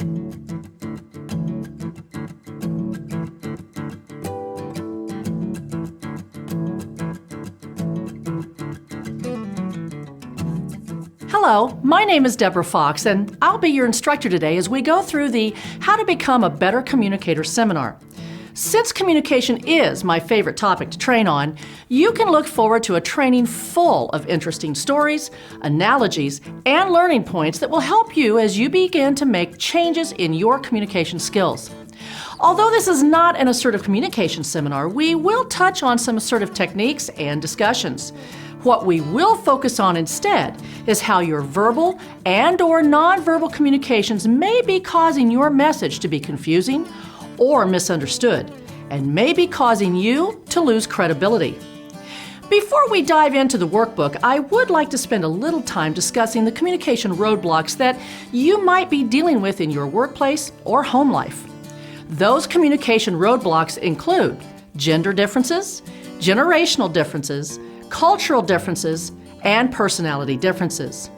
Hello, my name is Deborah Fox, and I'll be your instructor today as we go through the How to Become a Better Communicator seminar. Since communication is my favorite topic to train on, you can look forward to a training full of interesting stories, analogies, and learning points that will help you as you begin to make changes in your communication skills. Although this is not an assertive communication seminar, we will touch on some assertive techniques and discussions. What we will focus on instead is how your verbal and/or nonverbal communications may be causing your message to be confusing or misunderstood, and may be causing you to lose credibility. Before we dive into the workbook, I would like to spend a little time discussing the communication roadblocks that you might be dealing with in your workplace or home life. Those communication roadblocks include gender differences, generational differences, cultural differences, and personality differences.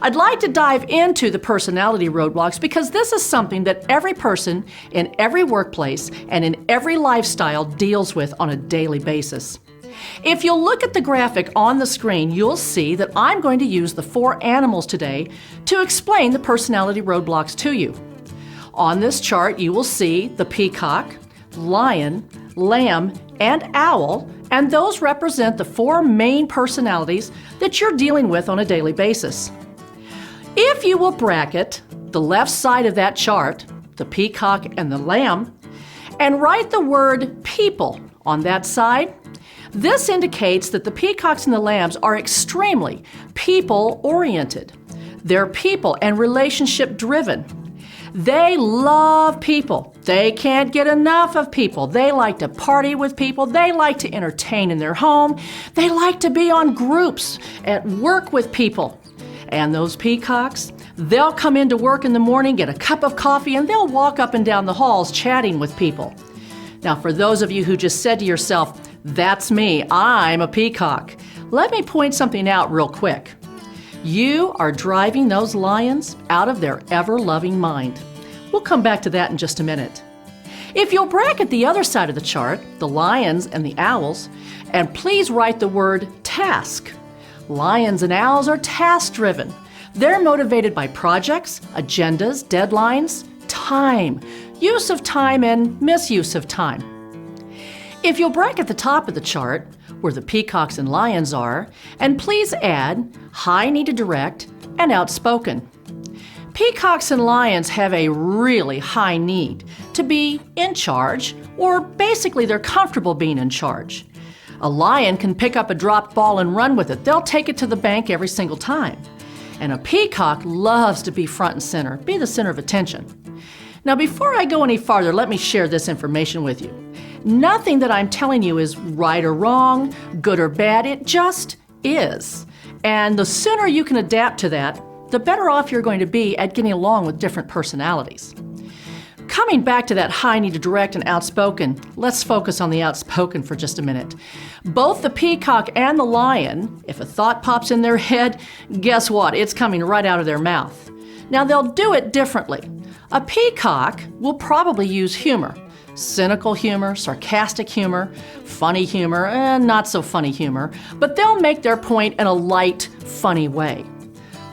I'd like to dive into the personality roadblocks because this is something that every person in every workplace and in every lifestyle deals with on a daily basis. If you'll look at the graphic on the screen, you'll see that I'm going to use the 4 animals today to explain the personality roadblocks to you. On this chart, you will see the peacock, lion, lamb, and owl, and those represent the 4 main personalities that you're dealing with on a daily basis. If you will bracket the left side of that chart, the peacock and the lamb, and write the word people on that side, this indicates that the peacocks and the lambs are extremely people-oriented. They're people and relationship-driven. They love people. They can't get enough of people. They like to party with people. They like to entertain in their home. They like to be on groups at work with people. And those peacocks, they'll come into work in the morning, get a cup of coffee, and they'll walk up and down the halls chatting with people. Now, for those of you who just said to yourself, "That's me, I'm a peacock," let me point something out real quick. You are driving those lions out of their ever-loving mind. We'll come back to that in just a minute. If you'll bracket the other side of the chart, the lions and the owls, and please write the word task. Lions and owls are task-driven. They're motivated by projects, agendas, deadlines, time, use of time, and misuse of time. If you'll bracket the top of the chart, where the peacocks and lions are, and please add high need to direct and outspoken. Peacocks and lions have a really high need to be in charge, or basically they're comfortable being in charge. A lion can pick up a dropped ball and run with it. They'll take it to the bank every single time. And a peacock loves to be front and center, be the center of attention. Now, before I go any farther, let me share this information with you. Nothing that I'm telling you is right or wrong, good or bad, it just is. And the sooner you can adapt to that, the better off you're going to be at getting along with different personalities. Coming back to that high need to direct and outspoken, let's focus on the outspoken for just a minute. Both the peacock and the lion, if a thought pops in their head, guess what? It's coming right out of their mouth. Now, they'll do it differently. A peacock will probably use humor. Cynical humor, sarcastic humor, funny humor, and not so funny humor, but they'll make their point in a light, funny way.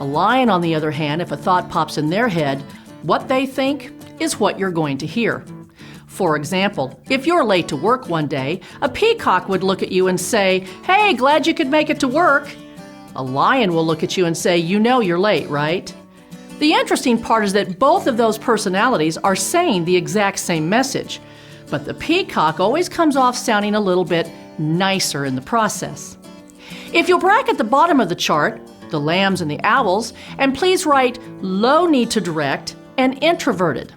A lion, on the other hand, if a thought pops in their head, what they think is what you're going to hear. For example, if you're late to work one day, a peacock would look at you and say, "Hey, glad you could make it to work." A lion will look at you and say, "You know you're late, right?" The interesting part is that both of those personalities are saying the exact same message, but the peacock always comes off sounding a little bit nicer in the process. If you'll bracket the bottom of the chart, the lambs and the owls, and please write low need to direct and introverted.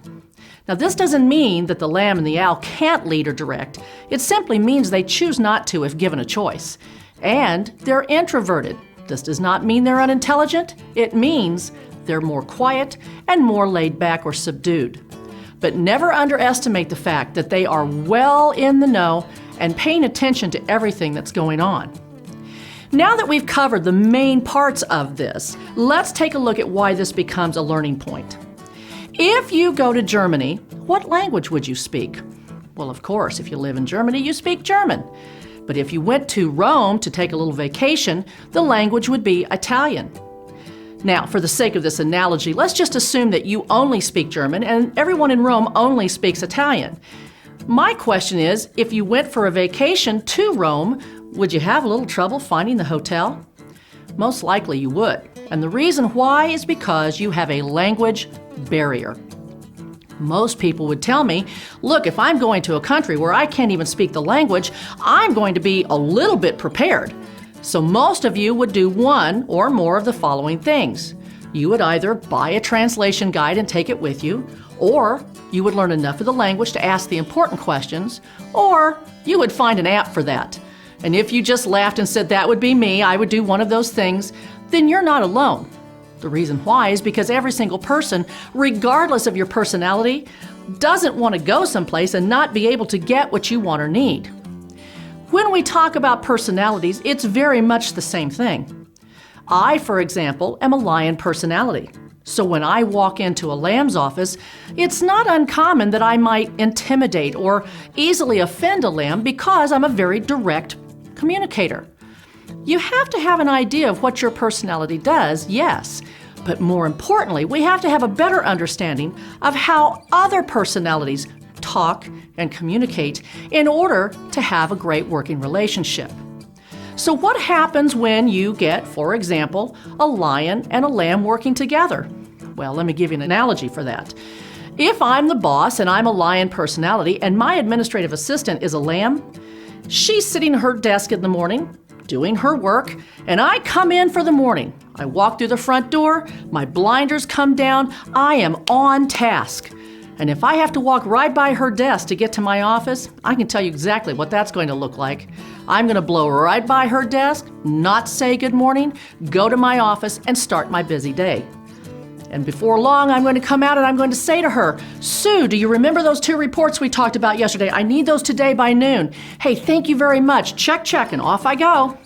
Now, this doesn't mean that the lamb and the owl can't lead or direct. It simply means they choose not to if given a choice. And they're introverted. This does not mean they're unintelligent. It means they're more quiet and more laid back or subdued. But never underestimate the fact that they are well in the know and paying attention to everything that's going on. Now that we've covered the main parts of this, let's take a look at why this becomes a learning point. If you go to Germany, what language would you speak? Well, of course, if you live in Germany, you speak German. But if you went to Rome to take a little vacation, the language would be Italian. Now, for the sake of this analogy, let's just assume that you only speak German and everyone in Rome only speaks Italian. My question is, if you went for a vacation to Rome, would you have a little trouble finding the hotel? Most likely you would. And the reason why is because you have a language barrier. Most people would tell me, look, if I'm going to a country where I can't even speak the language, I'm going to be a little bit prepared. So most of you would do one or more of the following things. You would either buy a translation guide and take it with you, or you would learn enough of the language to ask the important questions, or you would find an app for that. And if you just laughed and said that would be me, I would do one of those things, then you're not alone. The reason why is because every single person, regardless of your personality, doesn't want to go someplace and not be able to get what you want or need. When we talk about personalities, it's very much the same thing. I, for example, am a lion personality. So when I walk into a lamb's office, it's not uncommon that I might intimidate or easily offend a lamb because I'm a very direct communicator. You have to have an idea of what your personality does, yes, but more importantly, we have to have a better understanding of how other personalities talk and communicate in order to have a great working relationship. So what happens when you get, for example, a lion and a lamb working together? Well, let me give you an analogy for that. If I'm the boss and I'm a lion personality and my administrative assistant is a lamb, she's sitting at her desk in the morning, doing her work, and I come in for the morning. I walk through the front door, my blinders come down, I am on task. And if I have to walk right by her desk to get to my office, I can tell you exactly what that's going to look like. I'm going to blow right by her desk, not say good morning, go to my office, and start my busy day. And before long, I'm going to come out and I'm going to say to her, Sue, do you remember those 2 reports we talked about yesterday? I need those today by noon. Hey, thank you very much. Check, check, and off I go.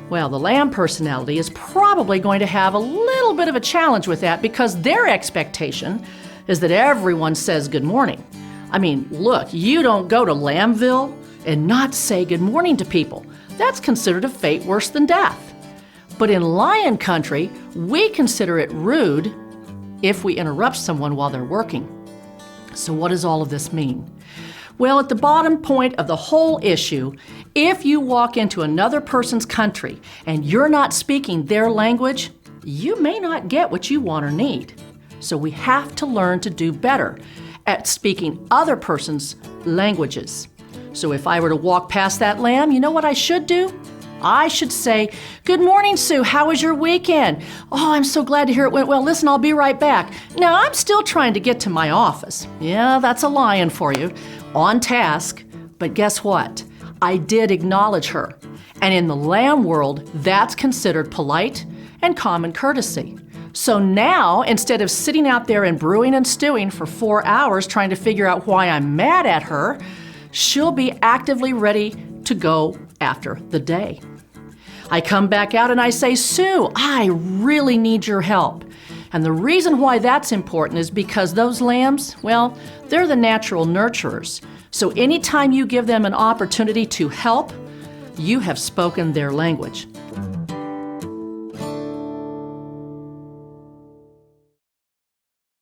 Well, the lamb personality is probably going to have a little bit of a challenge with that because their expectation is that everyone says good morning. I mean, look, you don't go to Lambville and not say good morning to people. That's considered a fate worse than death. But in lion country, we consider it rude if we interrupt someone while they're working. So what does all of this mean? Well, at the bottom point of the whole issue, if you walk into another person's country and you're not speaking their language, you may not get what you want or need. So we have to learn to do better at speaking other person's languages. So if I were to walk past that lamb, you know what I should do? I should say, good morning, Sue. How was your weekend? Oh, I'm so glad to hear it went well. Listen, I'll be right back. Now, I'm still trying to get to my office. Yeah, that's a lion for you. On task. But guess what? I did acknowledge her. And in the lamb world, that's considered polite and common courtesy. So now, instead of sitting out there and brewing and stewing for 4 hours trying to figure out why I'm mad at her, she'll be actively ready to go after the day. I come back out and I say, Sue, I really need your help. And the reason why that's important is because those lambs, well, they're the natural nurturers. So anytime you give them an opportunity to help, you have spoken their language.